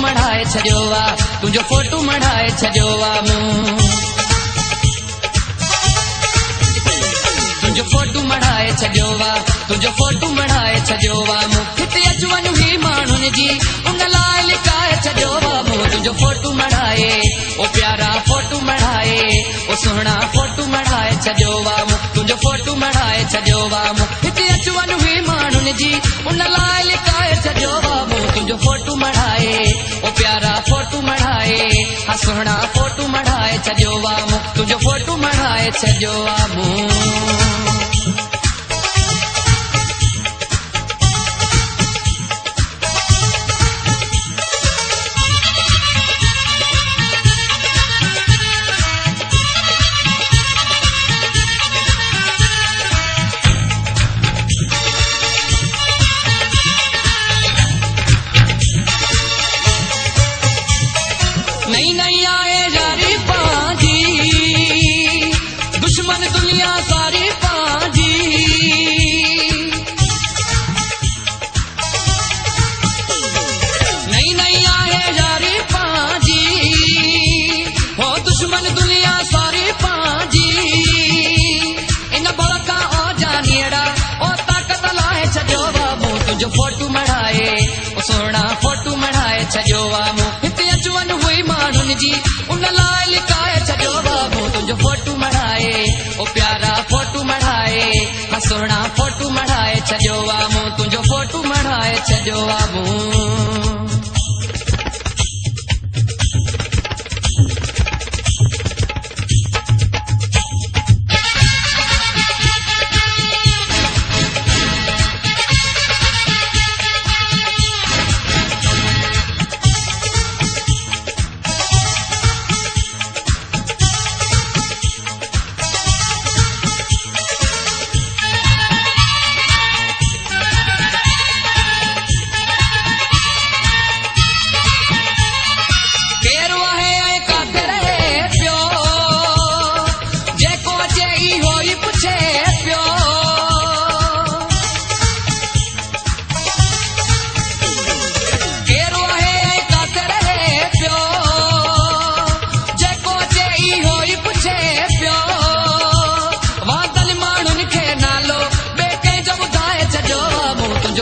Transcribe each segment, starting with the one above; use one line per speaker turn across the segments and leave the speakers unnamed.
मढ़ाए छॾियो आहे तुंहिंजो फोटू मढ़ाए छॾियो आहे तुंहिंजो फोटू मढ़ाए छॾियो आहे तुंहिंजो फोटू मढ़ाए छॾियो आहे हिते अचु वञू ही माण्हुनि जी उन लाइ लिकाए छॾियो आहे तुंहिंजो फोटू मढ़ाए ओ प्यारा फोटू मढ़ाए ओ सुहिणा फोटू मढ़ाए छॾियो आहे तुंहिंजो फोटू मढ़ाए छॾियो आहे हिते अचु वञू ही माण्हुनि जी उन लाइ लिकाए छॾियो आहे तुंहिंजो फोटू मढ़ाए ओ प्यारा फोटू मढ़ाए हा सुहिणा फोटू मढ़ाए छॾियो आहे तुंहिंजो फोटू मढ़ाए छॾियो आहे नई नई आए यारी पाजी दुश्मन दुनिया सारी पाजी नई नई आए यारी पाजी हो दुश्मन दुनिया सारी पाजी इन बड़का ओ जानियड़ा ओ ताकत लाए छॾियो बाबू तुंहिंजो फोटू मढ़ाए ओ सोना फोटू मढ़ाए छॾियो बाबू हिते अचु वञु हुई माण्हुनि जी उन लाइ लिकाए छॾियो बाबू तुंहिंजो फोटू मढ़ाए ओ प्यारा फोटू मढ़ाए हा सुहिणा फोटू मढ़ाए छॾियो बाबू तुंहिंजो फोटू मढ़ाए छॾियो बाबू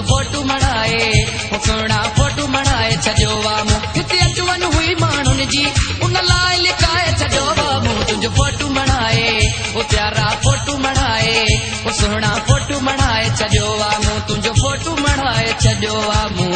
फोटू मढ़ाए ओ सुहिणा फोटू मढ़ाए छॾियो बाबू हिते अचु वञु हुई माण्हुनि जी उन लाइ लिकाए छॾियो बाबू तुंहिंजो फोटू मढ़ाए ओ प्यारा फोटू मढ़ाए ओ सुहिणा फोटू मढ़ाए छॾियो बाबू तुंहिंजो फोटू मढ़ाए छॾियो बाबू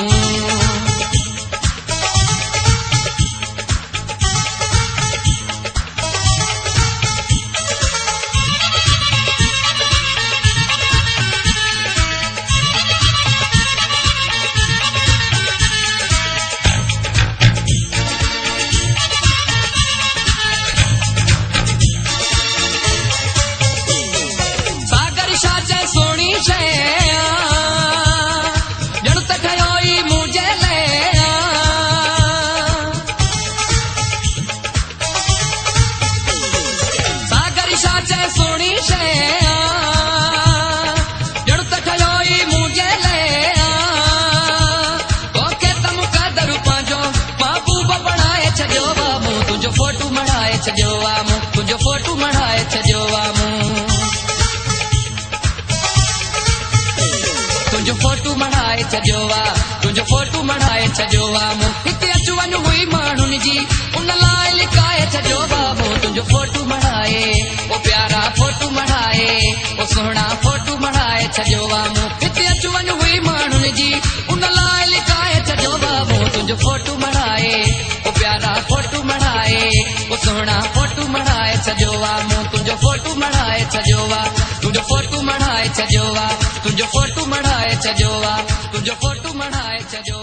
सोनी शया जड़ त ठहियो ई मुंहिंजे लाइ सागर छा चए सोनी शया जड़ त ठहियो ई मुंहिंजे लाइ तोखे त मुक़दर पंहिंजो महबूब बणाए छॾियो बाबू तुंहिंजो फोटू मढ़ाए छॾियो बाबू तुंहिंजो फोटू मढ़ाए छॾियो बाबू तुंहिंजो फोटू मढ़ाए छॾियो आहे तुंहिंजो फोटू मढ़ाए छॾियो आहे हिते अचु वञु हुई माण्हुनि जी उन लाइ लिकाए छॾियो बाबू तुंहिंजो फोटू मढ़ाए ओ प्यारा फोटू मढ़ाए ओ सुहिणा फोटू मढ़ाए छॾियो आहे हिते अचु वञु हुई माण्हुनि जी उन लाइ लिकाए छॾियो बाबू तुंहिंजो फोटू मढ़ाए ओ प्यारा फोटू मढ़ाए ओ सुहिणा फोटू मढ़ाए छॾियो आहे तुंहिंजो फोटू मढ़ाए छॾियो आहे तुंहिंजो फोटू मढ़ाए छॾियो आहे तुंहिंजो फोटू मढ़ाए छॾियो आहे तुंहिंजो फोटू मढ़ाए छॾियो